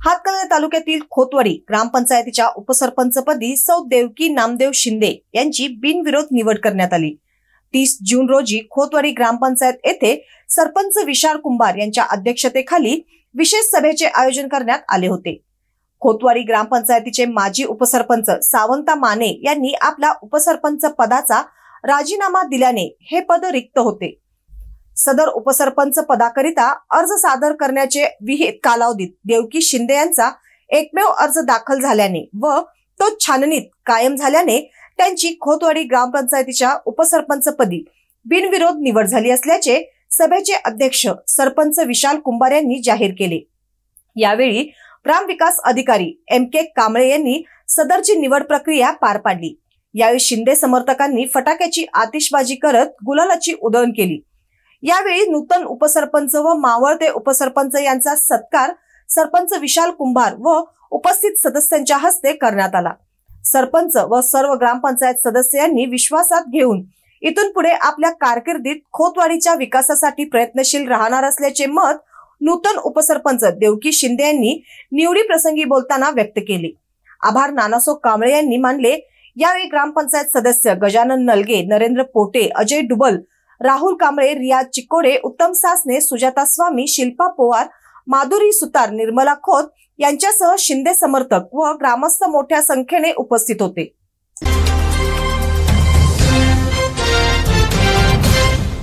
हातकणंगले तालुक्यातील खोतवाडी ग्रामपंचायतीच्या उपसरपंचपदी सौ देवकी नामदेव शिंदे यांची बिनविरोध निवड करण्यात आली। 30 जून रोजी खोतवाडी ग्रामपंचायत येथे सरपंच विशाल कुंभार यांच्या अध्यक्षतेखाली विशेष सभेचे आयोजन करण्यात आले होते। खोतवाडी ग्रामपंचायतीचे माजी उपसरपंच सावंता माने यांनी आपला उपसरपंच पदाचा राजीनामा दिल्याने हे पद रिक्त होते। सदर उपसरपंच पदाकरिता अर्ज सादर करण्याचे विहित कालावधीत देवकी शिंदे यांचा एकमेव अर्ज दाखल झाल्याने व तो छाननीत कायम झाल्याने त्यांची खोतवाडी ग्रामपंचायतीच्या उपसरपंचपदी बिनविरोध निवड झाली असल्याचे सभेचे अध्यक्ष सरपंच विशाल कुंभार यांनी जाहीर केले। यावेळी ग्रामविकास अधिकारी MK कांबळे यांनी सदरची निवड प्रक्रिया पार पाडली। यावेळी शिंदे समर्थकांनी फटाक्याची आतिषबाजी करत गुलालाची उधळण केली। यावेळी नूतन उपसरपंच व मावळते उपसरपंच यांचा सत्कार सरपंच विशाल कुंभार व उपस्थित सदस्यांच्या हस्ते करण्यात आला। सरपंच व सर्व ग्रामपंचायत सदस्यांनी विश्वासात घेऊन इथून पुढे आपल्या कारकिर्दीत खोतवाडीच्या विकासासाठी प्रयत्नशील राहणार असल्याचे मत नूतन उपसरपंच देवकी शिंदे यांनी निवडी प्रसंगी बोलताना व्यक्त केले। आभार नानासो कांबळे यांनी मानले। यावेळी ग्रामपंचायत सदस्य गजानन नलगे, नरेंद्र पोटे, अजय डुबल, राहुल कांबळे, रियाज चिकोडे, उत्तम सासने, सुजाता स्वामी, शिल्पा पोवार, माधुरी सुतार, निर्मला खोत यांच्यासह शिंदे समर्थक व ग्रामस्थ मोठ्या संख्येने उपस्थित होते।